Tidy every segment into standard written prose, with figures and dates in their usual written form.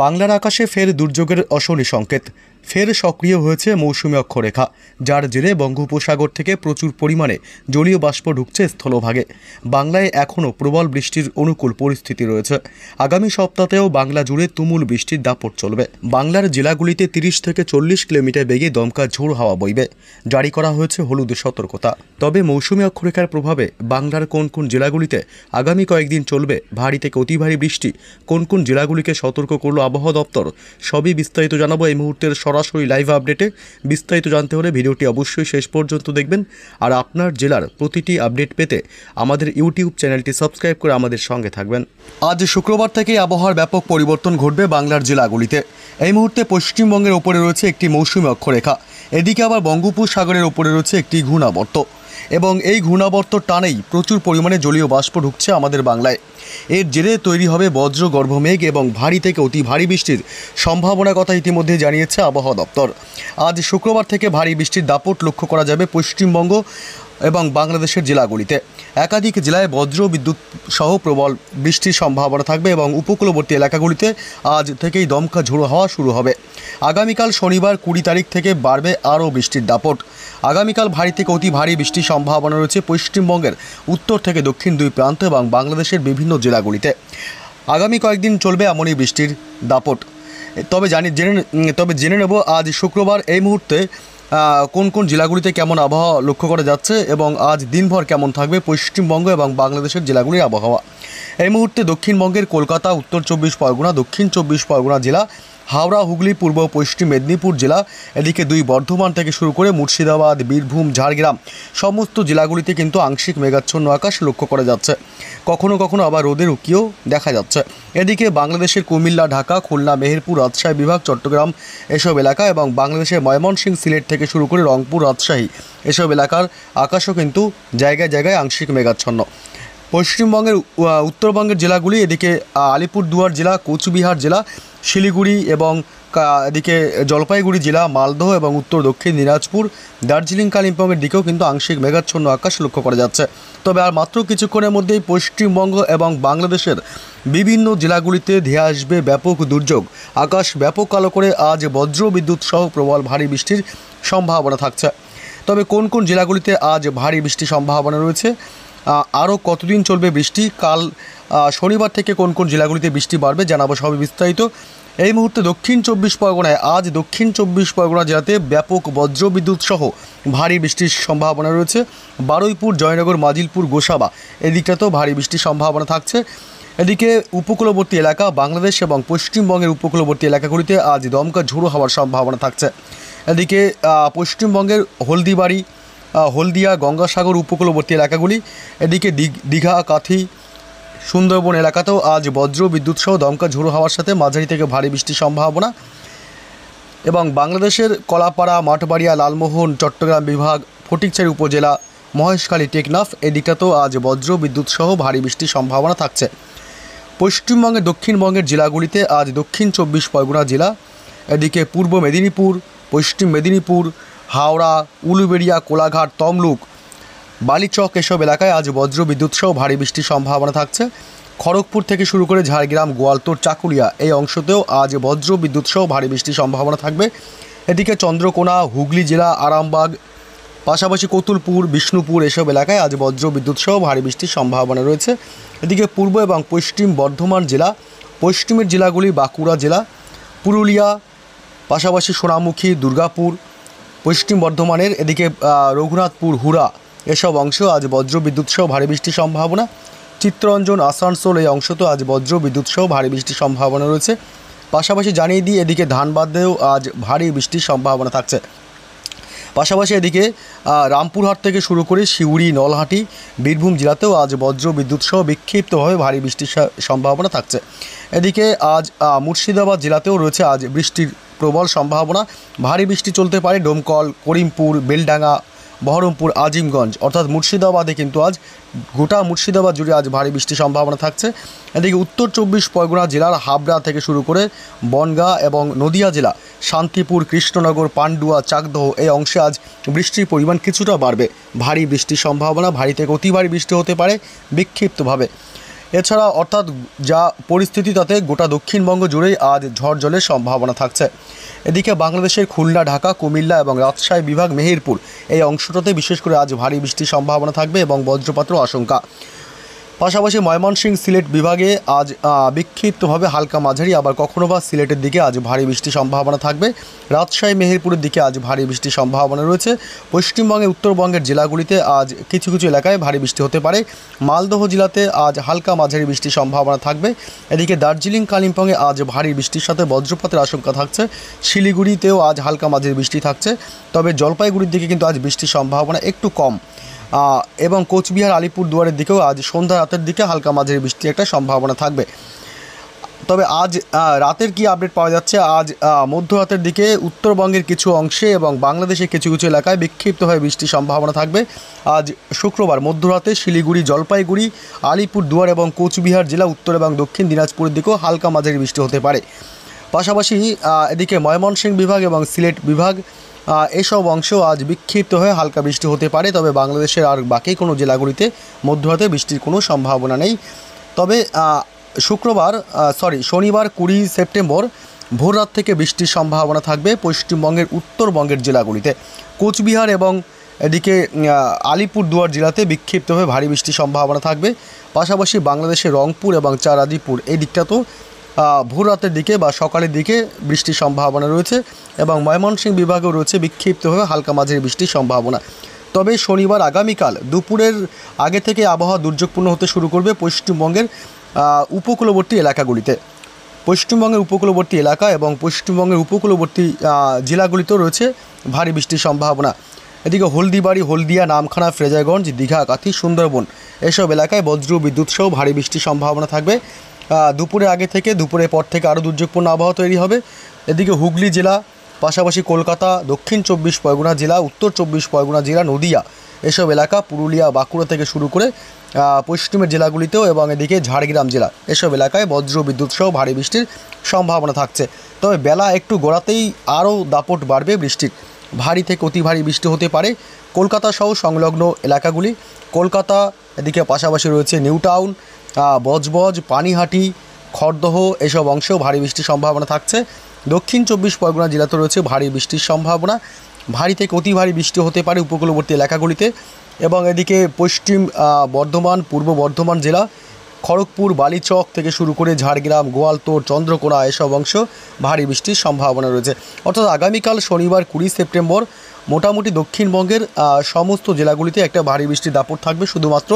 বাংলার আকাশে ফের দুর্যোগের অশনি সংকেত। ফের সক্রিয় হয়েছে মৌসুমী অক্ষরেখা, যার জেরে বঙ্গোপসাগর থেকে প্রচুর পরিমাণে জলীয় বাষ্প ঢুকছে স্থলভাগে। বাংলায় এখনও প্রবল বৃষ্টির অনুকূল পরিস্থিতি রয়েছে। আগামী সপ্তাহেও বাংলা জুড়ে তুমুল বৃষ্টির দাপট চলবে। বাংলার জেলাগুলিতে 30 থেকে 40 কিলোমিটার বেগে দমকা ঝোড়ো হাওয়া বইবে। জারি করা হয়েছে হলুদ সতর্কতা। তবে মৌসুমী অক্ষরেখার প্রভাবে বাংলার কোন কোন জেলাগুলিতে আগামী কয়েকদিন চলবে ভারী থেকে অতি ভারী বৃষ্টি, কোন কোন জেলাগুলিকে সতর্ক করল আবহাওয়া দপ্তর, সবই বিস্তারিত জানাবো এই মুহূর্তের সরাসরি লাইভ আপডেটে। বিস্তারিত জানতে হলে ভিডিওটি অবশ্যই শেষ পর্যন্ত দেখবেন। আর আপনার জেলার প্রতিটি আপডেট পেতে আমাদের ইউটিউব চ্যানেলটি সাবস্ক্রাইব করে আমাদের সঙ্গে থাকবেন। আজ শুক্রবার থেকে আবহাওয়ার ব্যাপক পরিবর্তন ঘটবে বাংলার জেলাগুলিতে। এই মুহূর্তে পশ্চিমবঙ্গের ওপরে রয়েছে একটি মৌসুমী অক্ষরেখা, এদিকে আবার বঙ্গোপসাগরের ওপরে রয়েছে একটি ঘূর্ণাবর্ত, এবং এই ঘূর্ণাবর্ত টানেই প্রচুর পরিমাণে জলীয় বাষ্প ঢুকছে আমাদের বাংলায়। এর জেরে তৈরি হবে বজ্র গর্ভমেঘ এবং ভারী থেকে অতি ভারী বৃষ্টির সম্ভাবনার কথা ইতিমধ্যে জানিয়েছে আবহাওয়া দপ্তর। আজ শুক্রবার থেকে ভারী বৃষ্টির দাপট লক্ষ্য করা যাবে পশ্চিমবঙ্গ এবং বাংলাদেশের জেলাগুলিতে। একাধিক জেলায় বজ্র বিদ্যুৎ সহ প্রবল বৃষ্টির সম্ভাবনা থাকবে এবং উপকূলবর্তী এলাকাগুলিতে আজ থেকেই দমকা ঝোড়ো হাওয়া শুরু হবে। আগামীকাল শনিবার 20 তারিখ থেকে বাড়বে আরও বৃষ্টির দাপট। আগামীকাল ভারী থেকে অতি ভারী বৃষ্টির সম্ভাবনা রয়েছে পশ্চিমবঙ্গের উত্তর থেকে দক্ষিণ দুই প্রান্ত এবং বাংলাদেশের বিভিন্ন জেলাগুলিতে। আগামী কয়েকদিন চলবে এমনই বৃষ্টির দাপট। তবে জেনে নেব আজ শুক্রবার এই মুহূর্তে কোন কোন জেলাগুলিতে কেমন আবহাওয়া লক্ষ্য করা যাচ্ছে এবং আজ দিনভর কেমন থাকবে পশ্চিমবঙ্গ এবং বাংলাদেশের জেলাগুলির আবহাওয়া। এই মুহূর্তে দক্ষিণবঙ্গের কলকাতা, উত্তর 24 পরগনা, দক্ষিণ 24 পরগনা জেলা, হাওড়া, হুগলি, পূর্ব পশ্চিম মেদিনীপুর জেলা, এদিকে দুই বর্ধমান থেকে শুরু করে মুর্শিদাবাদ, বীরভূম, ঝাড়গ্রাম সমস্ত জেলাগুলিতে কিন্তু আংশিক মেঘাচ্ছন্ন আকাশ লক্ষ্য করা যাচ্ছে। কখনো কখনো আবার রোদের উকিও দেখা যাচ্ছে। এদিকে বাংলাদেশের কুমিল্লা, ঢাকা, খুলনা, মেহেরপুর, রাজশাহী বিভাগ, চট্টগ্রাম এসব এলাকা এবং বাংলাদেশের ময়মনসিংহ, সিলেট থেকে শুরু করে রংপুর, রাজশাহী এসব এলাকার আকাশও কিন্তু জায়গায় জায়গায় আংশিক মেঘাচ্ছন্ন। পশ্চিমবঙ্গের উত্তরবঙ্গের জেলাগুলি, এদিকে আলিপুরদুয়ার জেলা, কোচবিহার জেলা, শিলিগুড়ি এবং এদিকে জলপাইগুড়ি জেলা, মালদহ এবং উত্তর দক্ষিণ দিনাজপুর, দার্জিলিং, কালিম্পংয়ের দিকেও কিন্তু আংশিক মেঘাচ্ছন্ন আকাশ লক্ষ্য করা যাচ্ছে। তবে আর মাত্র কিছুক্ষণের মধ্যেই পশ্চিমবঙ্গ এবং বাংলাদেশের বিভিন্ন জেলাগুলিতে ধেয়ে আসবে ব্যাপক দুর্যোগ। আকাশ ব্যাপক কালো করে আজ বজ্র বিদ্যুৎ সহ প্রবল ভারী বৃষ্টির সম্ভাবনা থাকছে। তবে কোন কোন জেলাগুলিতে আজ ভারী বৃষ্টির সম্ভাবনা রয়েছে, আরও কতদিন চলবে বৃষ্টি, কাল শনিবার থেকে কোন কোন জেলাগুলিতে বৃষ্টি বাড়বে জানাবো সবই বিস্তারিত। এই মুহূর্তে দক্ষিণ 24 পরগনায় আজ দক্ষিণ 24 পরগনা জেলাতে ব্যাপক বজ্রবিদ্যুৎ সহ ভারী বৃষ্টির সম্ভাবনা রয়েছে। বারুইপুর, জয়নগর, মাজিলপুর, গোসাবা এদিকটাতেও ভারী বৃষ্টির সম্ভাবনা থাকছে। এদিকে উপকূলবর্তী এলাকা বাংলাদেশ এবং পশ্চিমবঙ্গের উপকূলবর্তী এলাকাগুলিতে আজ দমকা ঝোড়ো হওয়ার সম্ভাবনা থাকছে। এদিকে পশ্চিমবঙ্গের হলদিয়া, গঙ্গাসাগর উপকূলবর্তী এলাকাগুলি, এদিকে দীঘা, কাথি, সুন্দরবন এলাকাতেও আজ বজ্র বিদ্যুৎ সহ দমকা ঝোড়ো হওয়ার সাথে মাঝারি থেকে ভারী বৃষ্টির সম্ভাবনা। এবং বাংলাদেশের কলাপাড়া, মাঠবাড়িয়া, লালমোহন, চট্টগ্রাম বিভাগ, ফটিকছড়ি উপজেলা, মহেশখালী, টেকনাফ এদিকটাতেও আজ বজ্র বিদ্যুৎ সহ ভারী বৃষ্টির সম্ভাবনা থাকছে। পশ্চিমবঙ্গের দক্ষিণবঙ্গের জেলাগুলিতে আজ দক্ষিণ 24 পরগনা জেলা, এদিকে পূর্ব মেদিনীপুর, পশ্চিম মেদিনীপুর, হাওড়া, উলুবেড়িয়া, কোলাঘাট, তমলুক, বালিচক এসব এলাকায় আজ বজ্র বিদ্যুৎ সহ ভারী বৃষ্টির সম্ভাবনা থাকছে। খড়গপুর থেকে শুরু করে ঝাড়গ্রাম, গোয়ালতোড়, চাকুলিয়া এই অংশতেও আজ বজ্র বিদ্যুৎ সহ ভারী বৃষ্টির সম্ভাবনা থাকবে। এদিকে চন্দ্রকোনা, হুগলি জেলা, আরামবাগ, পাশাপাশি কতুলপুর, বিষ্ণুপুর এসব এলাকায় আজ বজ্র বিদ্যুৎ সহ ভারী বৃষ্টির সম্ভাবনা রয়েছে। এদিকে পূর্ব এবং পশ্চিম বর্ধমান জেলা, পশ্চিমের জেলাগুলি বাঁকুড়া জেলা, পুরুলিয়া, পাশাপাশি সোনামুখী, দুর্গাপুর, পশ্চিম বর্ধমানের এদিকে রঘুনাথপুর, হুড়া এসব অংশ আজ বজ্র বিদ্যুৎ সহ ভারী বৃষ্টির সম্ভাবনা। চিত্তরঞ্জন, আসানসোল এই অংশতেও আজ বজ্র বিদ্যুৎ সহ ভারী বৃষ্টির সম্ভাবনা রয়েছে। পাশাপাশি জানিয়ে দিই এদিকে ধানবাদেও আজ ভারী বৃষ্টির সম্ভাবনা থাকছে। পাশাপাশি এদিকে রামপুরহাট থেকে শুরু করে সিউড়ি, নলহাটি, বীরভূম জেলাতেও আজ বজ্র বিদ্যুৎ সহ বিক্ষিপ্তভাবে ভারী বৃষ্টির সম্ভাবনা থাকছে। এদিকে আজ মুর্শিদাবাদ জেলাতেও রয়েছে আজ বৃষ্টির প্রবল সম্ভাবনা। ভারী বৃষ্টি চলতে পারে ডোমকল, করিমপুর, বেলডাঙ্গা, বহরমপুর, আজিমগঞ্জ অর্থাৎ মুর্শিদাবাদে কিন্তু আজ গোটা মুর্শিদাবাদ জুড়ে আজ ভারী বৃষ্টির সম্ভাবনা থাকছে। এদিকে উত্তর 24 পরগনা জেলার হাবড়া থেকে শুরু করে বনগাঁ এবং নদিয়া জেলা, শান্তিপুর, কৃষ্ণনগর, পান্ডুয়া, চাকদহ এই অংশে আজ বৃষ্টির পরিমাণ কিছুটা বাড়বে। ভারী বৃষ্টির সম্ভাবনা, ভারী থেকে অতি ভারী বৃষ্টি হতে পারে বিক্ষিপ্তভাবে। এছাড়া অর্থাৎ যা পরিস্থিতি তাতে গোটা দক্ষিণবঙ্গ জুড়েই আজ ঝড় জলের সম্ভাবনা থাকছে। এদিকে বাংলাদেশের খুলনা, ঢাকা, কুমিল্লা এবং রাজশাহী বিভাগ, মেহেরপুর এই অংশটাতে বিশেষ করে আজ ভারী বৃষ্টির সম্ভাবনা থাকবে এবং বজ্রপাতের আশঙ্কা। পাশাপাশি ময়মনসিংহ, সিলেট বিভাগে আজ বিক্ষিপ্তভাবে হালকা মাঝারি, আবার কখনো বা সিলেটের দিকে আজ ভারী বৃষ্টির সম্ভাবনা থাকবে। রাজশাহী, মেহেরপুরের দিকে আজ ভারী বৃষ্টির সম্ভাবনা রয়েছে। পশ্চিমবঙ্গে উত্তরবঙ্গের জেলাগুলিতে আজ কিছু কিছু এলাকায় ভারী বৃষ্টি হতে পারে। মালদহ জেলাতে আজ হালকা মাঝারি বৃষ্টির সম্ভাবনা থাকবে। এদিকে দার্জিলিং, কালিম্পংয়ে আজ ভারী বৃষ্টির সাথে বজ্রপাতের আশঙ্কা থাকছে। শিলিগুড়িতেও আজ হালকা মাঝারি বৃষ্টি থাকছে, তবে জলপাইগুড়ির দিকে কিন্তু আজ বৃষ্টির সম্ভাবনা একটু কম। এবং কোচবিহার, আলিপুরদুয়ারের দিকেও আজ সন্ধ্যা রাতের দিকে হালকা মাঝারি বৃষ্টির একটা সম্ভাবনা থাকবে। তবে আজ রাতের কি আপডেট পাওয়া যাচ্ছে, আজ মধ্যরাতের দিকে উত্তরবঙ্গের কিছু অংশে এবং বাংলাদেশের কিছু কিছু এলাকায় বিক্ষিপ্তভাবে বৃষ্টির সম্ভাবনা থাকবে। আজ শুক্রবার মধ্যরাতে শিলিগুড়ি, জলপাইগুড়ি, আলিপুরদুয়ার এবং কোচবিহার জেলা, উত্তর এবং দক্ষিণ দিনাজপুরের দিকেও হালকা মাঝারি বৃষ্টি হতে পারে। পাশাপাশি এদিকে ময়মনসিংহ বিভাগ এবং সিলেট বিভাগ এসব অংশেও আজ বিক্ষিপ্ত হয়ে হালকা বৃষ্টি হতে পারে। তবে বাংলাদেশের আর বাকি কোনো জেলাগুলিতে মধ্যরাতে বৃষ্টির কোনো সম্ভাবনা নেই। তবে শনিবার 20 সেপ্টেম্বর ভোররাত থেকে বৃষ্টির সম্ভাবনা থাকবে পশ্চিমবঙ্গের উত্তরবঙ্গের জেলাগুলিতে। কোচবিহার এবং এদিকে আলিপুরদুয়ার জেলাতে বিক্ষিপ্তভাবে ভারী বৃষ্টির সম্ভাবনা থাকবে। পাশাপাশি বাংলাদেশের রংপুর এবং চারাদিপুর এই দিকটাতেও ভোর রাতের দিকে বা সকালের দিকে বৃষ্টির সম্ভাবনা রয়েছে এবং ময়মনসিংহ বিভাগেও রয়েছে বিক্ষিপ্তভাবে হালকা মাঝারি বৃষ্টির সম্ভাবনা। তবে শনিবার আগামীকাল দুপুরের আগে থেকে আবহাওয়া দুর্যোগপূর্ণ হতে শুরু করবে পশ্চিমবঙ্গের উপকূলবর্তী এলাকাগুলিতে। পশ্চিমবঙ্গের উপকূলবর্তী এলাকা এবং পশ্চিমবঙ্গের উপকূলবর্তী জেলাগুলিতেও রয়েছে ভারী বৃষ্টির সম্ভাবনা। এদিকে হলদিবাড়ি, হলদিয়া, নামখানা, ফ্রেজারগঞ্জ, দীঘা, কাথি, সুন্দরবন এসব এলাকায় বজ্র বিদ্যুৎ সহ ভারী বৃষ্টির সম্ভাবনা থাকবে। দুপুরের আগে থেকে দুপুরের পর থেকে আরও দুর্যোগপূর্ণ আবহাওয়া তৈরি হবে। এদিকে হুগলি জেলা, পাশাপাশি কলকাতা, দক্ষিণ 24 পরগনা জেলা, উত্তর 24 পরগনা জেলা, নদিয়া এসব এলাকা, পুরুলিয়া, বাঁকুড়া থেকে শুরু করে পশ্চিমের জেলাগুলিতেও এবং এদিকে ঝাড়গ্রাম জেলা এসব এলাকায় বজ্র বিদ্যুৎ সহ ভারী বৃষ্টির সম্ভাবনা থাকছে। তবে বেলা একটু গড়াতেই আরও দাপট বাড়বে বৃষ্টির। ভারী থেকে অতি ভারী বৃষ্টি হতে পারে কলকাতা সহ সংলগ্ন এলাকাগুলি। কলকাতা, এদিকে পাশাপাশি রয়েছে নিউ টাউন, বজবজ, পানিহাটি, খড়দহ এসব অংশেও ভারী বৃষ্টির সম্ভাবনা থাকছে। দক্ষিণ 24 পরগনা জেলাতে রয়েছে ভারী বৃষ্টির সম্ভাবনা। ভারী থেকে অতি ভারী বৃষ্টি হতে পারে উপকূলবর্তী এলাকাগুলিতে এবং এদিকে পশ্চিম বর্ধমান, পূর্ব বর্ধমান জেলা, খড়গপুর, বালিচক থেকে শুরু করে ঝাড়গ্রাম, গোয়ালতোড়, চন্দ্রকোনা এসব অংশ ভারী বৃষ্টির সম্ভাবনা রয়েছে। অর্থাৎ আগামীকাল শনিবার 20 সেপ্টেম্বর মোটামুটি দক্ষিণবঙ্গের সমস্ত জেলাগুলিতে একটা ভারী বৃষ্টির দাপট থাকবে, শুধুমাত্র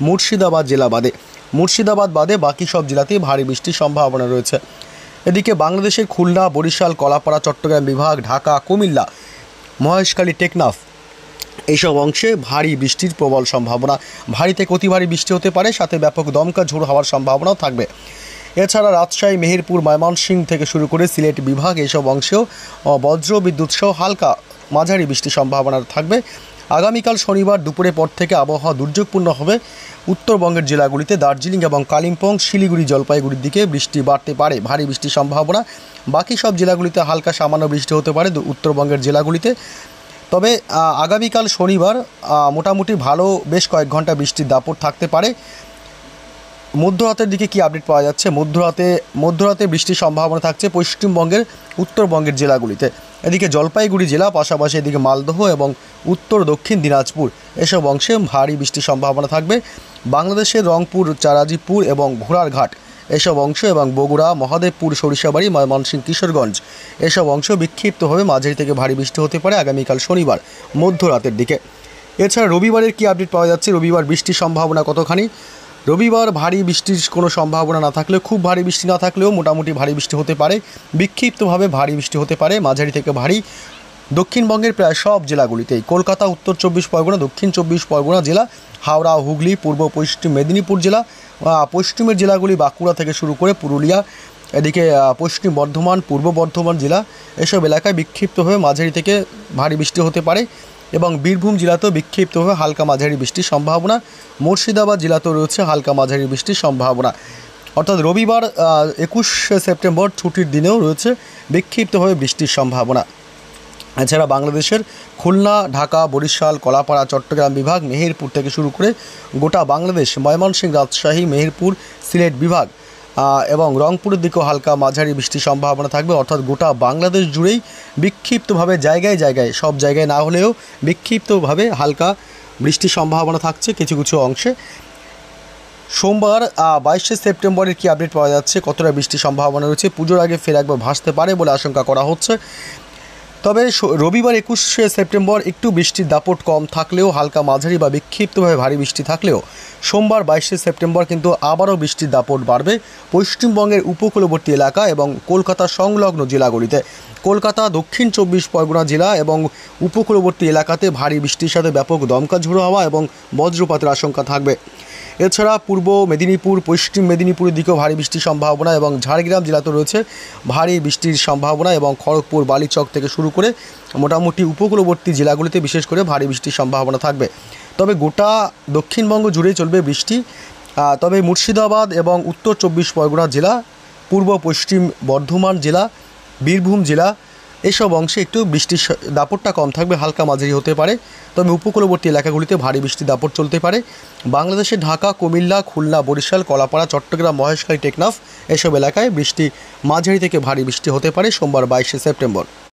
মুর্শিদাবাদ জেলা বাদে। মুর্শিদাবাদ বাদে বাকি সব জেলাতেই ভারী বৃষ্টির সম্ভাবনা রয়েছে। এদিকে বাংলাদেশের খুলনা, বরিশাল, কলাপাড়া, চট্টগ্রাম বিভাগ, ঢাকা, কুমিল্লা, মহেশখালী, টেকনাফ এইসব অংশে ভারী বৃষ্টির প্রবল সম্ভাবনা। ভারী থেকে অতি ভারী বৃষ্টি হতে পারে, সাথে ব্যাপক দমকা ঝোড়ো হওয়ার সম্ভাবনাও থাকবে। এছাড়া রাজশাহী, মেহেরপুর, ময়মনসিংহ থেকে শুরু করে সিলেট বিভাগ এইসব অংশেও বজ্র বিদ্যুৎ সহ হালকা মাঝারি বৃষ্টির সম্ভাবনা থাকবে। আগামীকাল শনিবার দুপুরের পর থেকে আবহাওয়া দুর্যোগপূর্ণ হবে উত্তরবঙ্গের জেলাগুলিতে। দার্জিলিং এবং কালিম্পং, শিলিগুড়ি, জলপাইগুড়ির দিকে বৃষ্টি বাড়তে পারে, ভারী বৃষ্টির সম্ভাবনা। বাকি সব জেলাগুলিতে হালকা সামান্য বৃষ্টি হতে পারে উত্তরবঙ্গের জেলাগুলিতে। তবে আগামীকাল শনিবার মোটামুটি ভালো বেশ কয়েক ঘন্টা বৃষ্টির দাপট থাকতে পারে। মধ্যরাতের দিকে কি আপডেট পাওয়া যাচ্ছে, মধ্যরাতে বৃষ্টির সম্ভাবনা থাকছে পশ্চিমবঙ্গের উত্তরবঙ্গের জেলাগুলিতে। এদিকে জলপাইগুড়ি জেলা, পাশাপাশি এদিকে মালদহ এবং উত্তর দক্ষিণ দিনাজপুর এসব অংশে ভারী বৃষ্টির সম্ভাবনা থাকবে। বাংলাদেশের রংপুর, চারাজিপুর এবং ঘোড়ারঘাট এসব অংশ এবং বগুড়া, মহাদেবপুর, সরিষাবাড়ি, ময়মনসিংহ, কিশোরগঞ্জ এসব অংশ বিক্ষিপ্তভাবে মাঝারি থেকে ভারী বৃষ্টি হতে পারে আগামীকাল শনিবার মধ্যরাতের দিকে। এছাড়া রবিবারের কি আপডেট পাওয়া যাচ্ছে, রবিবার বৃষ্টির সম্ভাবনা কতখানি? রবিবার ভারী বৃষ্টির কোনো সম্ভাবনা না থাকলেও, খুব ভারী বৃষ্টি না থাকলেও মোটামুটি ভারী বৃষ্টি হতে পারে। বিক্ষিপ্তভাবে ভারী বৃষ্টি হতে পারে, মাঝারি থেকে ভারী দক্ষিণবঙ্গের প্রায় সব জেলাগুলিতেই। কলকাতা, উত্তর 24 পরগনা, দক্ষিণ 24 পরগনা জেলা, হাওড়া, হুগলি, পূর্ব পশ্চিম মেদিনীপুর জেলা, পশ্চিমের জেলাগুলি বাঁকুড়া থেকে শুরু করে পুরুলিয়া, এদিকে পশ্চিম বর্ধমান, পূর্ব বর্ধমান জেলা এসব এলাকায় বিক্ষিপ্তভাবে মাঝারি থেকে ভারী বৃষ্টি হতে পারে এবং বীরভূম জেলাতেও বিক্ষিপ্তভাবে হালকা মাঝারি বৃষ্টির সম্ভাবনা। মুর্শিদাবাদ জেলাতেও রয়েছে হালকা মাঝারি বৃষ্টির সম্ভাবনা। অর্থাৎ রবিবার 21 সেপ্টেম্বর ছুটির দিনেও রয়েছে বিক্ষিপ্তভাবে বৃষ্টির সম্ভাবনা। এছাড়া বাংলাদেশের খুলনা, ঢাকা, বরিশাল, কলাপাড়া, চট্টগ্রাম বিভাগ, মেহেরপুর থেকে শুরু করে গোটা বাংলাদেশ, ময়মনসিংহ, রাজশাহী, মেহেরপুর, সিলেট বিভাগ এবং রংপুরের দিকেও হালকা মাঝারি বৃষ্টির সম্ভাবনা থাকবে। অর্থাৎ গোটা বাংলাদেশ জুড়েই বিক্ষিপ্তভাবে জায়গায় জায়গায়, সব জায়গায় না হলেও বিক্ষিপ্তভাবে হালকা বৃষ্টির সম্ভাবনা থাকছে কিছু কিছু অংশে। সোমবার 22শে সেপ্টেম্বরের কী আপডেট পাওয়া যাচ্ছে, কতটা বৃষ্টির সম্ভাবনা রয়েছে, পুজোর আগে ফের একবার ভাসতে পারে বলে আশঙ্কা করা হচ্ছে। তবে রবিবার 21শে সেপ্টেম্বর একটু বৃষ্টির দাপট কম থাকলেও হালকা মাঝারি বা বিক্ষিপ্তভাবে ভারী বৃষ্টি থাকলেও সোমবার 22শে সেপ্টেম্বর কিন্তু আবারও বৃষ্টির দাপট বাড়বে পশ্চিমবঙ্গের উপকূলবর্তী এলাকা এবং কলকাতা সংলগ্ন জেলাগুলিতে। কলকাতা, দক্ষিণ 24 পরগনা জেলা এবং উপকূলবর্তী এলাকাতে ভারী বৃষ্টির সাথে ব্যাপক দমকা ঝোড়ো হাওয়া এবং বজ্রপাতের আশঙ্কা থাকবে। এছাড়া পূর্ব মেদিনীপুর, পশ্চিম মেদিনীপুরের দিকেও ভারী বৃষ্টির সম্ভাবনা এবং ঝাড়গ্রাম জেলাতে রয়েছে ভারী বৃষ্টির সম্ভাবনা এবং খড়গপুর, বালিচক থেকে শুরু করে মোটামুটি উপকূলবর্তী জেলাগুলিতে বিশেষ করে ভারী বৃষ্টির সম্ভাবনা থাকবে। তবে গোটা দক্ষিণবঙ্গ জুড়েই চলবে বৃষ্টি। তবে মুর্শিদাবাদ এবং উত্তর 24 পরগনা জেলা, পূর্ব পশ্চিম বর্ধমান জেলা, বীরভূম জেলা, এসব অংশে একটু বৃষ্টির দাপটটা কম থাকবে, হালকা মাঝারি হতে পারে। তবে উপকূলবর্তী এলাকাগুলিতে ভারী বৃষ্টির দাপট চলতে পারে। বাংলাদেশের ঢাকা, কুমিল্লা, খুলনা, বরিশাল, কলাপাড়া, চট্টগ্রাম, মহেশখালী, টেকনাফ এসব এলাকায় বৃষ্টি মাঝারি থেকে ভারী বৃষ্টি হতে পারে সোমবার 22শে সেপ্টেম্বর।